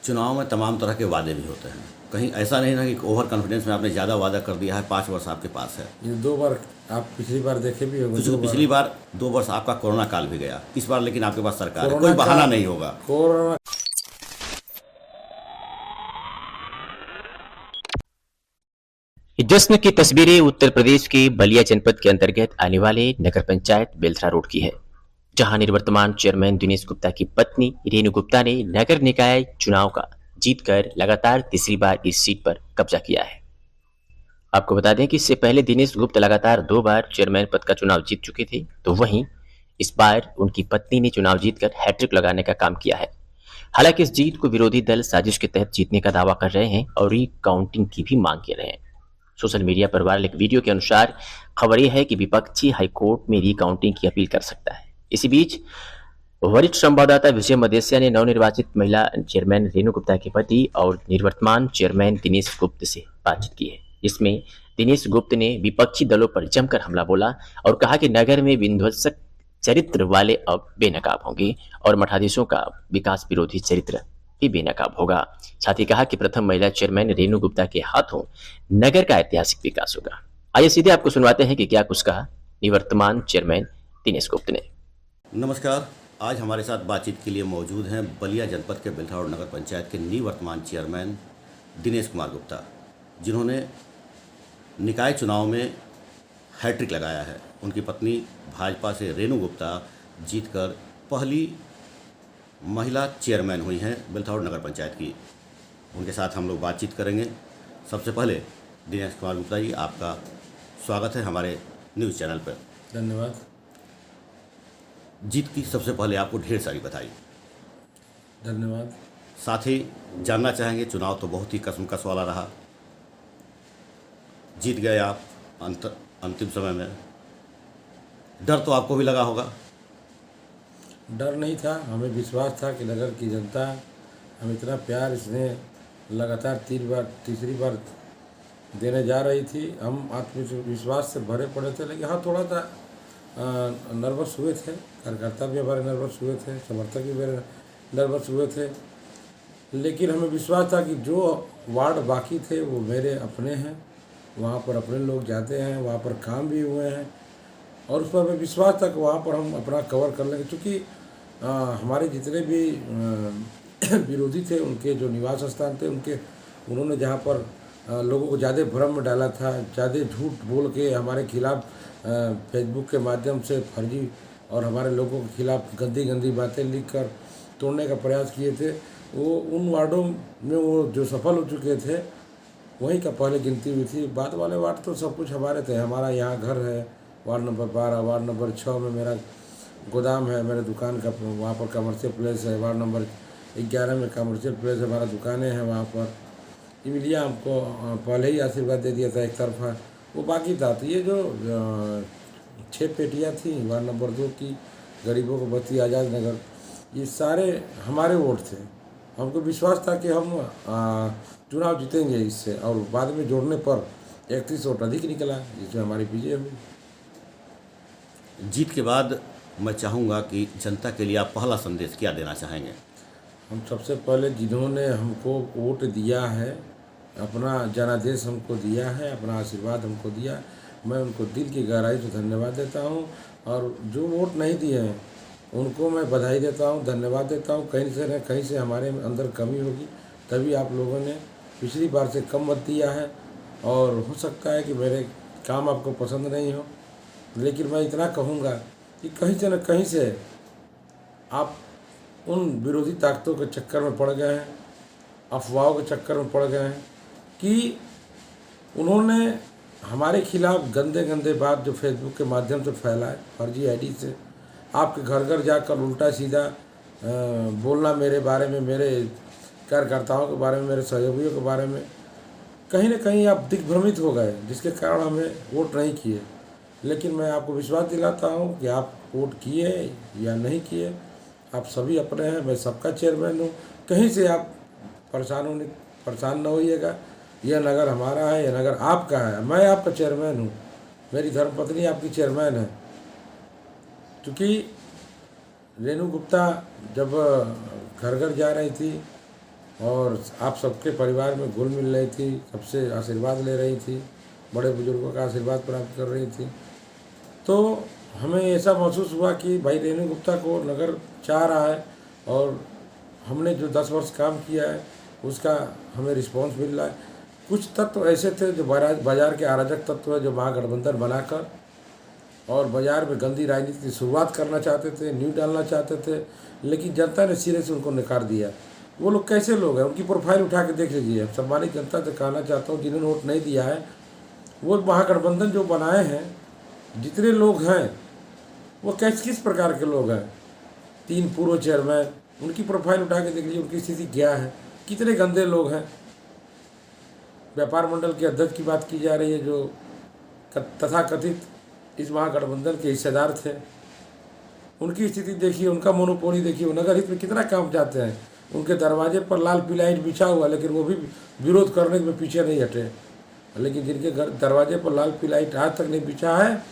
चुनाव में तमाम तरह के वादे भी होते हैं। कहीं ऐसा नहीं ना कि ओवर कॉन्फिडेंस में आपने ज़्यादा वादा कर दिया है, 5 वर्ष आपके पास है। ये 2 बार आप पिछली बार देखे भी होंगे, 2 बार पिछली बार 2 वर्ष आपका कोरोना काल भी गया, इस बार लेकिन आपके पास सरकार है, कोरोना कोई बहाना काल- नहीं होगा। कोरोना जश्न की तस्वीरें उत्तर प्रदेश के बलिया जनपद के अंतर्गत आने वाले नगर पंचायत बेलथरा रोड की है, जहां निवर्तमान चेयरमैन दिनेश गुप्ता की पत्नी रेणु गुप्ता ने नगर निकाय चुनाव का जीतकर लगातार तीसरी बार इस सीट पर कब्जा किया है। आपको बता दें कि इससे पहले दिनेश गुप्ता लगातार 2 बार चेयरमैन पद का चुनाव जीत चुके थे, तो वहीं इस बार उनकी पत्नी ने चुनाव जीतकर हैट्रिक लगाने का काम किया है। हालांकि इस जीत को विरोधी दल साजिश के तहत जीतने का दावा कर रहे हैं और रीकाउंटिंग की भी मांग कर रहे हैं। सोशल मीडिया पर वायरल एक वीडियो के अनुसार खबर यह है कि विपक्षी हाईकोर्ट में रीकाउंटिंग की अपील कर सकता है। इसी बीच वरिष्ठ संवाददाता विजय मदेसिया ने नवनिर्वाचित महिला चेयरमैन रेणु गुप्ता के पति और निवर्तमान चेयरमैन दिनेश गुप्त से बातचीत की है, जिसमें दिनेश गुप्त ने विपक्षी दलों पर जमकर हमला बोला और कहा कि नगर में विध्वंसक चरित्र वाले अब बेनकाब होंगे और मठाधीशों का विकास विरोधी चरित्र भी बेनकाब होगा। साथ ही कहा कि प्रथम महिला चेयरमैन रेणु गुप्ता के हाथों नगर का ऐतिहासिक विकास होगा। आइए सीधे आपको सुनवाते हैं कि क्या कुछ कहा निवर्तमान चेयरमैन दिनेश गुप्त ने। नमस्कार, आज हमारे साथ बातचीत के लिए मौजूद हैं बलिया जनपद के बेलथरा रोड नगर पंचायत के निवर्तमान चेयरमैन दिनेश कुमार गुप्ता, जिन्होंने निकाय चुनाव में हैट्रिक लगाया है। उनकी पत्नी भाजपा से रेणु गुप्ता जीतकर पहली महिला चेयरमैन हुई हैं बेलथरा रोड नगर पंचायत की। उनके साथ हम लोग बातचीत करेंगे। सबसे पहले दिनेश कुमार गुप्ता जी, आपका स्वागत है हमारे न्यूज़ चैनल पर। धन्यवाद। जीत की सबसे पहले आपको ढेर सारी बधाई। धन्यवाद। साथ ही जानना चाहेंगे, चुनाव तो बहुत ही कसमकस वाला रहा, जीत गए आप अंतिम समय में, डर तो आपको भी लगा होगा? डर नहीं था, हमें विश्वास था कि नगर की जनता हम इतना प्यार इसने लगातार तीसरी बार देने जा रही थी। हम आत्मविश्वास से भरे पड़े थे, लेकिन हाँ थोड़ा सा नर्वस हुए थे। कार्यकर्ता भी हमारे नर्वस हुए थे, समर्थक भी मेरे नर्वस हुए थे, लेकिन हमें विश्वास था कि जो वार्ड बाकी थे वो मेरे अपने हैं, वहाँ पर अपने लोग जाते हैं, वहाँ पर काम भी हुए हैं और उस पर हमें विश्वास था कि वहाँ पर हम अपना कवर कर लेंगे। क्योंकि हमारे जितने भी विरोधी थे, उनके जो निवास स्थान थे, उन्होंने जहाँ पर लोगों को ज़्यादा भ्रम में डाला था, ज़्यादा झूठ बोल के हमारे खिलाफ फेसबुक के माध्यम से फर्जी और हमारे लोगों के खिलाफ गंदी गंदी बातें लिख कर तोड़ने का प्रयास किए थे, वो उन वार्डों में वो जो सफल हो चुके थे वहीं का पहले गिनती हुई थी। बाद वाले वार्ड तो सब कुछ हमारे थे। हमारा यहाँ घर है वार्ड नंबर 12, वार्ड नंबर 6 में मेरा गोदाम है, मेरे दुकान का वहाँ पर कमर्शियल प्लेस है, वार्ड नंबर 11 में कमर्शियल प्लेस है, हमारा दुकानें हैं वहाँ पर। इमिलिया हमको पहले ही आशीर्वाद दे दिया था एक तरफा, वो बाकी था। तो ये जो 6 पेटियाँ थी वार्ड नंबर 2 की, गरीबों को बत्ती आज़ाद नगर, ये सारे हमारे वोट थे। हमको विश्वास था कि हम चुनाव जीतेंगे इससे, और बाद में जोड़ने पर 31 वोट अधिक निकला, जिसमें हमारी विजय हुई। जीत के बाद मैं चाहूँगा कि जनता के लिए आप पहला संदेश क्या देना चाहेंगे? हम सबसे पहले जिन्होंने हमको वोट दिया है, अपना जनादेश हमको दिया है, अपना आशीर्वाद हमको दिया, मैं उनको दिल की गहराई से धन्यवाद देता हूँ। और जो वोट नहीं दिए हैं उनको मैं बधाई देता हूँ, धन्यवाद देता हूँ। कहीं से न कहीं से हमारे अंदर कमी होगी, तभी आप लोगों ने पिछली बार से कम मत दिया है। और हो सकता है कि मेरे काम आपको पसंद नहीं हो, लेकिन मैं इतना कहूँगा कि कहीं से न कहीं से आप उन विरोधी ताकतों के चक्कर में पड़ गए हैं, अफवाहों के चक्कर में पड़ गए हैं कि उन्होंने हमारे खिलाफ गंदे गंदे बात जो फेसबुक के माध्यम से फैलाए, फर्जी आईडी से आपके घर घर जाकर उल्टा सीधा बोलना मेरे बारे में, मेरे कार्यकर्ताओं के बारे में, मेरे सहयोगियों के बारे में। कहीं ना कहीं आप दिग्भ्रमित हो गए, जिसके कारण हमें वोट नहीं किए। लेकिन मैं आपको विश्वास दिलाता हूँ कि आप वोट किए या नहीं किए, आप सभी अपने हैं, मैं सबका चेयरमैन हूँ। कहीं से आप परेशान न होइएगा। यह नगर हमारा है, यह नगर आपका है, मैं आपका चेयरमैन हूँ, मेरी धर्मपत्नी आपकी चेयरमैन है। क्योंकि रेणु गुप्ता जब घर घर जा रही थी और आप सबके परिवार में घुल मिल रही थी, सबसे आशीर्वाद ले रही थी, बड़े बुजुर्गों का आशीर्वाद प्राप्त कर रही थी। तो हमें ऐसा महसूस हुआ कि भाई रेणु गुप्ता को नगर चाह रहा है और हमने जो 10 वर्ष काम किया है उसका हमें रिस्पांस मिल रहा है। कुछ तत्व ऐसे थे जो बाजार के अराजक तत्व है, जो महागठबंधन बनाकर और बाजार में गंदी राजनीति की शुरुआत करना चाहते थे, नींव डालना चाहते थे, लेकिन जनता ने सिरे से उनको नकार दिया। वो लोग कैसे लोग हैं, उनकी प्रोफाइल उठा के देख लीजिए। सम्मानित जनता से कहना चाहता हूँ, जिन्होंने वोट नहीं दिया है, वो महागठबंधन जो बनाए हैं, जितने लोग हैं वो किस प्रकार के लोग हैं। 3 पूर्व चेयरमैन, उनकी प्रोफाइल उठा के देख लीजिए, उनकी स्थिति क्या है, कितने गंदे लोग हैं। व्यापार मंडल के अध्यक्ष की बात की जा रही है, जो तथाकथित इस महागठबंधन के हिस्सेदार थे, उनकी स्थिति देखिए, उनका मोनोपोली देखिए। वो नगर हित में कितना काम चाहते हैं। उनके दरवाजे पर लाल पीला ईंट बिछा हुआ, लेकिन वो भी विरोध करने में पीछे नहीं हटे। लेकिन जिनके घर दरवाजे पर लाल पीला ईंट आज तक नहीं बिछा है,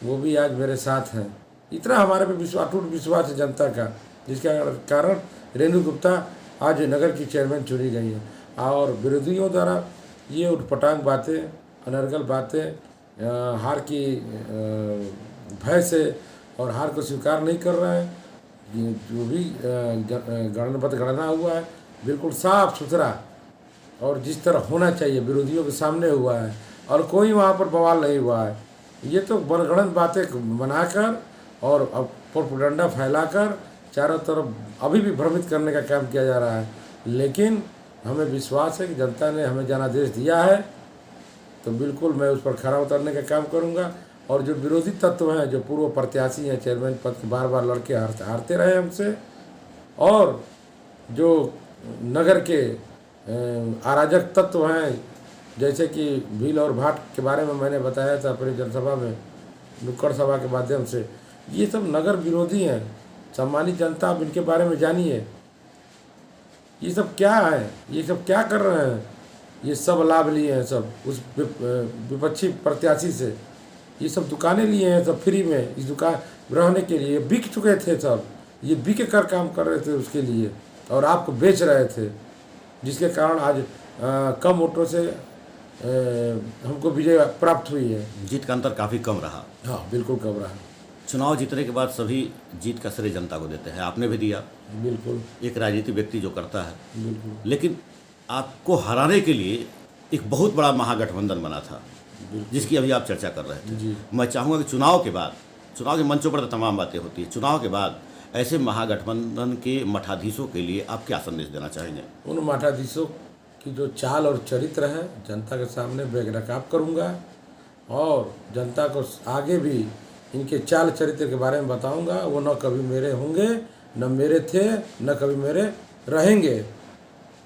वो भी आज मेरे साथ हैं। इतना हमारे पे अटूट विश्वास है जनता का, जिसके कारण रेणु गुप्ता आज नगर की चेयरमैन चुनी गई है। और विरोधियों द्वारा ये उटपटांग बातें, अनर्गल बातें, हार की भय से और हार को स्वीकार नहीं कर रहे हैं। ये जो भी गणना हुआ है बिल्कुल साफ सुथरा और जिस तरह होना चाहिए विरोधियों के सामने हुआ है, और कोई वहाँ पर बवाल नहीं हुआ है। ये तो मनगढ़ंत बातें बनाकर और प्रोपेगेंडा फैलाकर चारों तरफ अभी भी भ्रमित करने का काम किया जा रहा है। लेकिन हमें विश्वास है कि जनता ने हमें जनादेश दिया है, तो बिल्कुल मैं उस पर खरा उतरने का काम करूंगा। और जो विरोधी तत्व हैं, जो पूर्व प्रत्याशी हैं, चेयरमैन पद के बार बार लड़के हारते रहे हमसे, और जो नगर के अराजक तत्व हैं, जैसे कि भील और भाट के बारे में मैंने बताया था अपनी जनसभा में, नुक्कड़ सभा के माध्यम से, ये सब नगर विरोधी हैं। सम्मानित जनता, आप इनके बारे में जानिए, ये सब क्या है, ये सब क्या कर रहे हैं। ये सब लाभ लिए हैं सब उस विपक्षी प्रत्याशी से। ये सब दुकानें लिए हैं सब फ्री में, इस दुकान रहने के लिए बिक चुके थे सब। ये बिक कर काम कर रहे थे उसके लिए, और आपको बेच रहे थे, जिसके कारण आज कम वोटों से हमको विजय प्राप्त हुई है। जीत का अंतर काफ़ी कम रहा। हाँ, बिल्कुल कम रहा। चुनाव जीतने के बाद सभी जीत का श्रेय जनता को देते हैं, आपने भी दिया। बिल्कुल, एक राजनीतिक व्यक्ति जो करता है। बिल्कुल। लेकिन आपको हराने के लिए एक बहुत बड़ा महागठबंधन बना था, जिसकी अभी आप चर्चा कर रहे थे। जी। मैं चाहूँगा कि चुनाव के बाद, चुनाव के मंचों पर तो तमाम बातें होती हैं, चुनाव के बाद ऐसे महागठबंधन के मठाधीशों के लिए आप क्या संदेश देना चाहेंगे? उन मठाधीशों की जो चाल और चरित्र है, जनता के सामने बेनकाब करूँगा, और जनता को आगे भी इनके चाल चरित्र के बारे में बताऊँगा। वो न कभी मेरे होंगे, न मेरे थे, न कभी मेरे रहेंगे।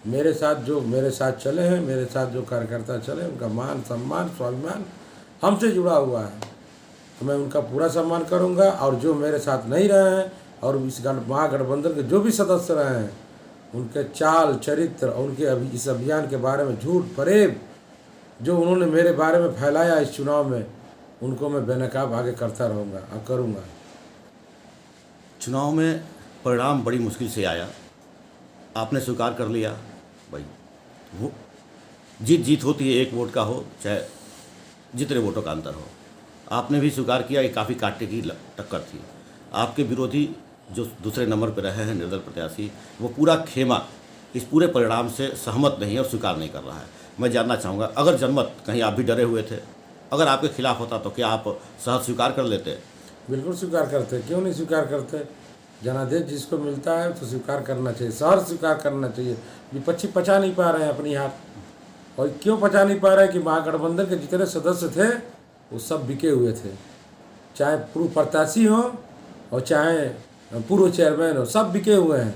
मेरे साथ चले हैं, मेरे साथ जो कार्यकर्ता चले, उनका मान सम्मान स्वाभिमान हमसे जुड़ा हुआ है, तो मैं उनका पूरा सम्मान करूंगा। और जो मेरे साथ नहीं रहे हैं और इस महागठबंधन के जो भी सदस्य रहे हैं, उनके चाल चरित्र और उनके इस अभियान के बारे में झूठ फरेब जो उन्होंने मेरे बारे में फैलाया इस चुनाव में, उनको मैं बेनकाब आगे करता रहूँगा और करूँगा। चुनाव में परिणाम बड़ी मुश्किल से आया, आपने स्वीकार कर लिया। भाई वो जीत होती है, 1 वोट का हो चाहे जितने वोटों का अंतर हो। आपने भी स्वीकार किया कि काफ़ी कांटे की टक्कर थी। आपके विरोधी जो दूसरे नंबर पर रहे हैं निर्दल प्रत्याशी, वो पूरा खेमा इस पूरे परिणाम से सहमत नहीं है और स्वीकार नहीं कर रहा है। मैं जानना चाहूँगा, अगर जनमत कहीं आप भी डरे हुए थे, अगर आपके खिलाफ होता तो क्या आप सहज स्वीकार कर लेते? बिल्कुल स्वीकार करते, क्यों नहीं स्वीकार करते। जनादेश जिसको मिलता है तो स्वीकार करना चाहिए, सहर्ष स्वीकार करना चाहिए। विपक्षी पचा नहीं पा रहे हैं अपनी हार, और क्यों पचा नहीं पा रहे हैं कि महागठबंधन के जितने सदस्य थे वो सब बिके हुए थे, चाहे पूर्व प्रत्याशी हो और चाहे पूर्व चेयरमैन हो, सब बिके हुए हैं।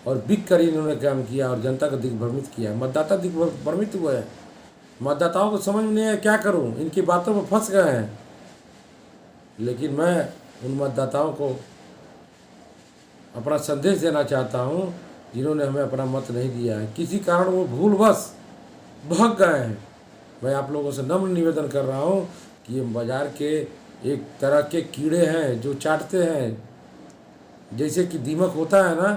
और बिक कर इन्होंने काम किया और जनता को दिग्भ्रमित किया, मतदाता दिग्भ्रमित हुए हैं। मतदाताओं को समझ में नहीं आया क्या करूं, इनकी बातों में फंस गए हैं। लेकिन मैं उन मतदाताओं को अपना संदेश देना चाहता हूं जिन्होंने हमें अपना मत नहीं दिया है, किसी कारण वो भूलवश भाग गए हैं। मैं आप लोगों से नम्र निवेदन कर रहा हूं कि ये बाजार के एक तरह के कीड़े हैं जो चाटते हैं, जैसे कि दीमक होता है ना,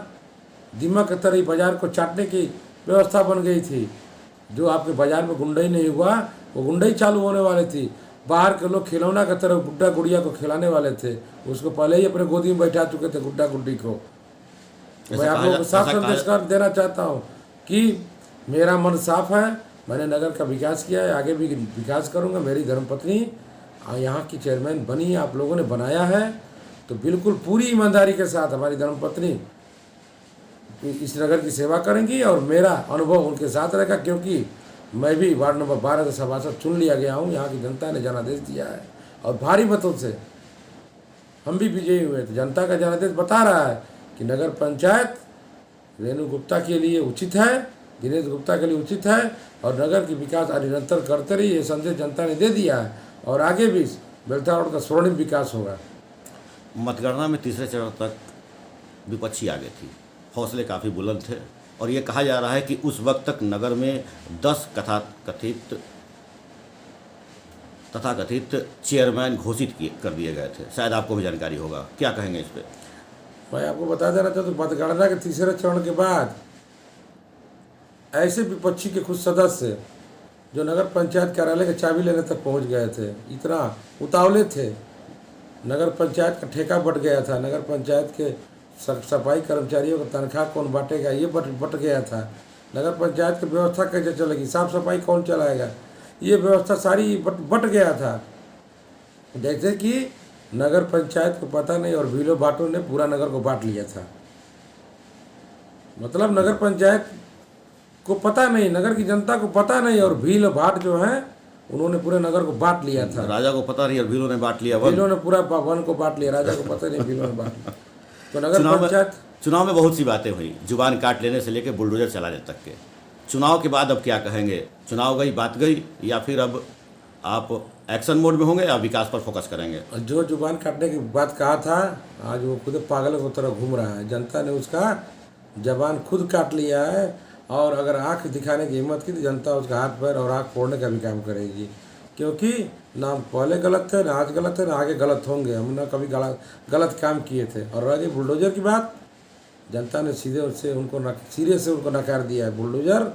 दीमक की तरह बाजार को चाटने की व्यवस्था बन गई थी। जो आपके बाजार में गुंडई नहीं हुआ, वो गुंडई चालू होने वाली थी। बाहर के लोग खिलौना की तरह गुड्डा गुड़िया को खिलाने वाले थे, उसको पहले ही अपने गोदी में बैठा चुके थे गुड्डा गुड्डी को। मैं आप लोगों को साफ संदेश कर देना चाहता हूँ कि मेरा मन साफ है, मैंने नगर का विकास किया है, आगे भी विकास करूँगा। मेरी धर्मपत्नी यहाँ की चेयरमैन बनी है, आप लोगों ने बनाया है, तो बिल्कुल पूरी ईमानदारी के साथ हमारी धर्मपत्नी इस नगर की सेवा करेंगी और मेरा अनुभव उनके साथ रहेगा, क्योंकि मैं भी वार्ड नंबर 12 का सभासद चुन लिया गया हूँ। यहाँ की जनता ने जनादेश दिया है और भारी मतों से हम भी विजयी हुए। तो जनता का जनादेश बता रहा है कि नगर पंचायत रेणु गुप्ता के लिए उचित है, दिनेश गुप्ता के लिए उचित है और नगर की विकास निरंतर करते रहिए, ये संदेश जनता ने दे दिया है और आगे भी बेलथा रोड का स्वर्णिम विकास होगा। मतगणना में तीसरे चरण तक विपक्षी आगे थी, हौसले काफ़ी बुलंद थे और ये कहा जा रहा है कि उस वक्त तक नगर में 10 तथाकथित चेयरमैन घोषित कर दिए गए थे। शायद आपको भी जानकारी होगा, क्या कहेंगे इस पर? मैं आपको बता देना चाहता हूँ, मतगणना के तीसरे चरण के बाद ऐसे विपक्षी के कुछ सदस्य जो नगर पंचायत कार्यालय के चाबी लेने तक पहुँच गए थे, इतना उतावले थे। नगर पंचायत का ठेका बट गया था, नगर पंचायत के सफाई कर्मचारियों का तनख्वाह कौन बांटेगा ये बट गया था। नगर पंचायत की व्यवस्था कैसे चलेगी, साफ सफाई कौन चलाएगा, ये व्यवस्था सारी बट गया था। जैसे कि नगर पंचायत को पता नहीं और भीलो भाटों ने पूरा नगर को बांट लिया था। मतलब नगर पंचायत को पता नहीं, नगर की जनता को पता नहीं और भील भाट जो है उन्होंने पूरे नगर को बांट लिया था। राजा को पता नहीं और भीलों ने बांट लिया, भीलों ने पूरा वन को बांट लिया, राजा को पता नहीं, भीलों ने बांट लिया। तो नगर पंचायत चुनाव में बहुत सी बातें हुई, जुबान काट लेने से लेकर बुलडोजर चलाने तक के। चुनाव के बाद अब क्या कहेंगे? चुनाव गई बात गई, या फिर अब आप एक्शन मोड में होंगे या विकास पर फोकस करेंगे? जो जुबान काटने की बात कहा था, आज वो खुद पागल की तरह घूम रहा है। जनता ने उसका जबान खुद काट लिया है और अगर आँख दिखाने की हिम्मत की तो जनता उसका हाथ पैर और आँख फोड़ने का भी काम करेगी, क्योंकि ना पहले गलत थे, ना आज गलत है, ना आगे गलत होंगे। हम ना कभी गलत काम किए थे। और आगे बुलडोजर की बात, जनता ने सिरे से उनको नकार दिया है। बुलडोजर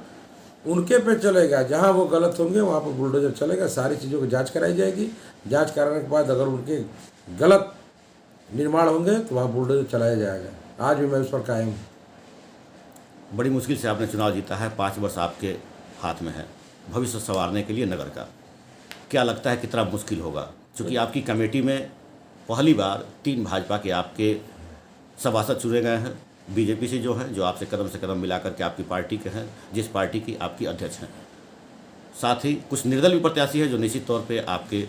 उनके पे चलेगा, जहाँ वो गलत होंगे वहाँ पर बुलडोजर चलेगा। सारी चीज़ों की जांच कराई जाएगी, जांच कराने के बाद अगर उनके गलत निर्माण होंगे तो वहाँ बुलडोजर चलाया जाएगा। आज भी मैं उस पर कायम हूँ। बड़ी मुश्किल से आपने चुनाव जीता है, 5 वर्ष आपके हाथ में है भविष्य संवारने के लिए नगर का। क्या लगता है कितना मुश्किल होगा? क्योंकि आपकी कमेटी में पहली बार 3 भाजपा के आपके सभासद चुने गए हैं, बीजेपी से जो है, जो आपसे कदम से कदम मिलाकर के आपकी पार्टी के हैं, जिस पार्टी की आपकी अध्यक्ष हैं। साथ ही कुछ निर्दलीय प्रत्याशी है जो निश्चित तौर पे आपके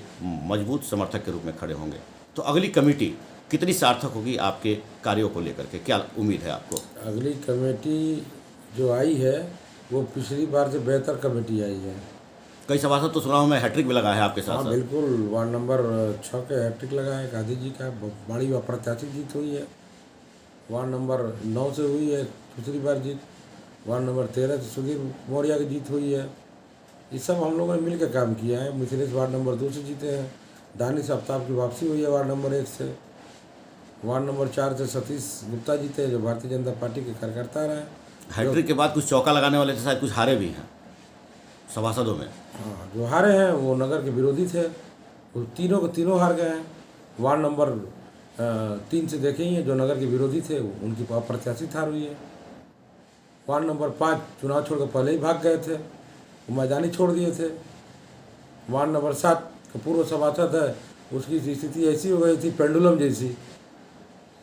मजबूत समर्थक के रूप में खड़े होंगे। तो अगली कमेटी कितनी सार्थक होगी आपके कार्यों को लेकर के, क्या उम्मीद है आपको? अगली कमेटी जो आई है वो पिछली बार से बेहतर कमेटी आई है। कई सभासद तो चुनाव में हैट्रिक भी लगा है आपके साथ। हाँ बिल्कुल, वार्ड नंबर 6 के हैट्रिक लगा है गांधी जी का, बड़ी अप्रत्याशित जीत हुई है। वार्ड नंबर 9 से हुई है दूसरी बार जीत। वार्ड नंबर 13 से सुधीर मौर्य की जीत हुई है। ये सब हम लोगों ने मिल के काम किया है। मिथिलेश वार्ड नंबर 2 से जीते हैं। दानिश आफ्ताब की वापसी हुई है वार्ड नंबर 1 से। वार्ड नंबर 4 से सतीश गुप्ता जीते हैं जो भारतीय जनता पार्टी के कार्यकर्ता रहे। हैट्रिक के बाद कुछ चौका लगाने वाले थे, शायद कुछ हारे भी हैं सभासदों में। हाँ, जो हारे हैं वो नगर के विरोधी थे, वो तीनों के तीनों हार गए हैं। वार्ड नंबर 3 से देखेंगे, जो नगर के विरोधी थे उनकी अप्रत्याशित हार हुई है। वार्ड नंबर 5 चुनाव छोड़कर पहले ही भाग गए थे, वो मैदानी छोड़ दिए थे। वार्ड नंबर 7 का पूर्व सभासद है, उसकी स्थिति ऐसी हो गई थी पेंडुलम जैसी,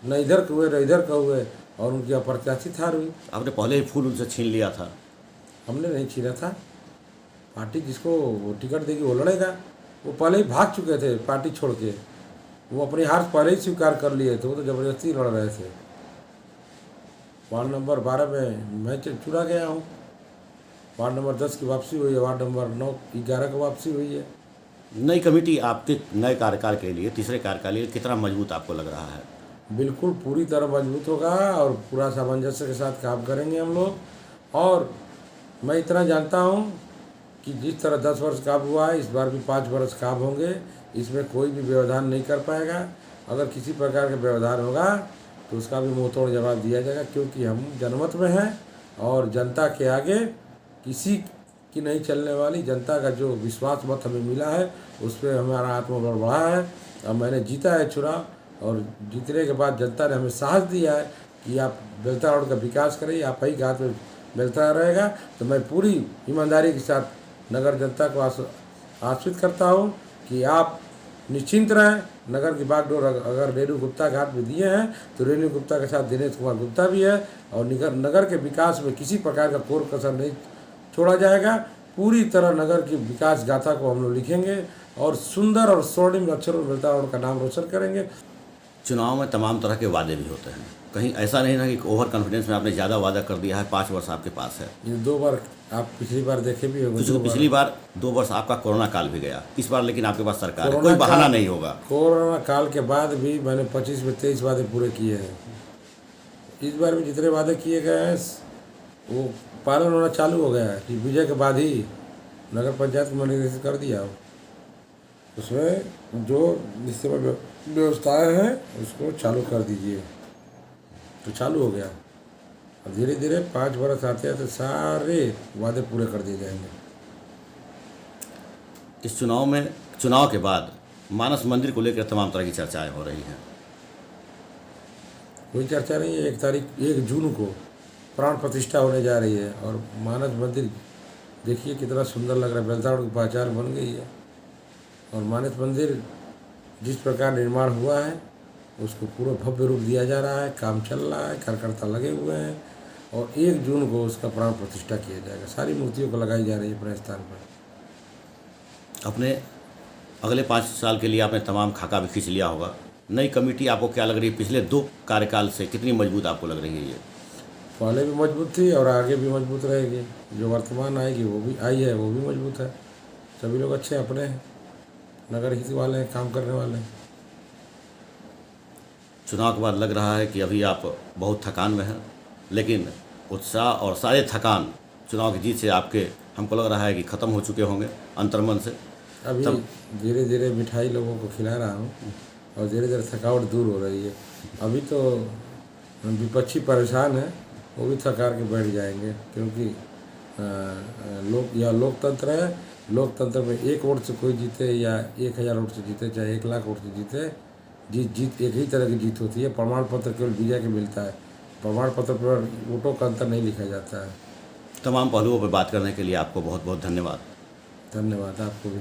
न इधर के हुए न इधर का हुए और उनकी अप्रत्याशित हार हुई। आपने पहले ही फूल उनसे छीन लिया था। हमने नहीं छीना था, पार्टी जिसको वो टिकट देगी वो लड़ेगा। वो पहले ही भाग चुके थे पार्टी छोड़ के, वो अपनी हार पहले ही स्वीकार कर लिए थे, वो तो ज़बरदस्ती लड़ रहे थे। वार्ड नंबर 12 में मैं चुना गया हूँ। वार्ड नंबर 10 की वापसी हुई है, वार्ड नंबर 9-11 की वापसी हुई है। नई कमेटी आपके नए कार्यकाल के लिए, तीसरे कार्यकाल के लिए कितना मजबूत आपको लग रहा है? बिल्कुल पूरी तरह मजबूत होगा और पूरा सामंजस्य के साथ काम करेंगे हम लोग। और मैं इतना जानता हूँ कि जिस तरह 10 वर्ष काम हुआ है, इस बार भी 5 वर्ष काम होंगे। इसमें कोई भी व्यवधान नहीं कर पाएगा। अगर किसी प्रकार का व्यवधान होगा तो उसका भी मुँह तोड़ जवाब दिया जाएगा, क्योंकि हम जनमत में हैं और जनता के आगे किसी की नहीं चलने वाली। जनता का जो विश्वास मत हमें मिला है उस पर हमारा आत्मबल बढ़ा है। अब मैंने जीता है चुनाव, और जीतने के बाद जनता ने हमें साहस दिया है कि आप बेलतरा रोड का विकास करिए, आप ही के हाथ में बेलतरा रहेगा। तो मैं पूरी ईमानदारी के साथ नगर जनता को आश्वस्त करता हूँ कि आप निश्चिंत रहें। नगर की बागडोर अगर रेणु गुप्ता के हाथ में दिए हैं तो रेणु गुप्ता के साथ दिनेश कुमार गुप्ता भी है, और नगर के विकास में किसी प्रकार का कोई कसर नहीं छोड़ा जाएगा। पूरी तरह नगर की विकास गाथा को हम लोग लिखेंगे और सुंदर और स्वर्णिम अक्षरों में बेलतरा रोड का नाम रोशन करेंगे। चुनाव में तमाम तरह के वादे भी होते हैं, कहीं ऐसा नहीं ना कि ओवर कॉन्फिडेंस में आपने ज़्यादा वादा कर दिया है। 5 वर्ष आपके पास है। ये 2 बार आप पिछली बार देखे भी होंगे। पिछली बार 2 वर्ष आपका कोरोना काल भी गया, इस बार लेकिन आपके पास सरकार है, कोरोना कोई बहाना काल- नहीं होगा। कोरोना काल के बाद भी मैंने 25 में 23 वादे पूरे किए हैं। इस बार भी जितने वादे किए गए हैं वो पालन होना चालू हो गया है कि विजय के बाद ही नगर पंचायत को मैंने निर्देशित कर दिया। उसमें जो जिससे व्यवस्थाएं हैं उसको चालू कर दीजिए, तो चालू हो गया। और धीरे धीरे 5 वर्ष आते हैं तो सारे वादे पूरे कर दिए जाएंगे। इस चुनाव के बाद मानस मंदिर को लेकर तमाम तरह की चर्चाएं हो रही हैं। कोई चर्चा नहीं है। 1 जून को प्राण प्रतिष्ठा होने जा रही है, और मानस मंदिर देखिए कितना सुंदर लग रहा है। बेलतरा रोड की पहचान बन गई है, और मानस मंदिर जिस प्रकार निर्माण हुआ है उसको पूरा भव्य रूप दिया जा रहा है। काम चल रहा है, कार्यकर्ता लगे हुए हैं, और 1 जून को उसका प्राण प्रतिष्ठा किया जाएगा। सारी मूर्तियों को लगाई जा रही है अपने स्थान पर। अपने अगले 5 साल के लिए आपने तमाम खाका भी खींच लिया होगा। नई कमेटी आपको क्या लग रही है? पिछले 2 कार्यकाल से कितनी मजबूत आपको लग रही है ये? पहले भी मजबूत थी और आगे भी मजबूत रहेगी। जो वर्तमान आएगी वो भी आई है, वो भी मजबूत है। सभी लोग अच्छे अपने हैं, नगर हित वाले हैं, काम करने वाले हैं। चुनाव के बाद लग रहा है कि अभी आप बहुत थकान में हैं, लेकिन उत्साह और सारे थकान चुनाव की जीत से आपके हमको लग रहा है कि ख़त्म हो चुके होंगे अंतर्मन से। अभी धीरे धीरे मिठाई लोगों को खिला रहा हूँ और धीरे धीरे थकावट दूर हो रही है। अभी तो विपक्षी परेशान है, वो भी थका के बैठ जाएंगे, क्योंकि लोकतंत्र है। लोकतंत्र में 1 वोट से कोई जीते या 1000 वोट से जीते, चाहे 1 लाख वोट से जीते, जीत एक ही तरह की जीत होती है। प्रमाण पत्र केवल विजय के मिलता है, प्रमाण पत्र पर वोटों का अंतर नहीं लिखा जाता है। तमाम पहलुओं पर बात करने के लिए आपको बहुत बहुत धन्यवाद। धन्यवाद आपको भी।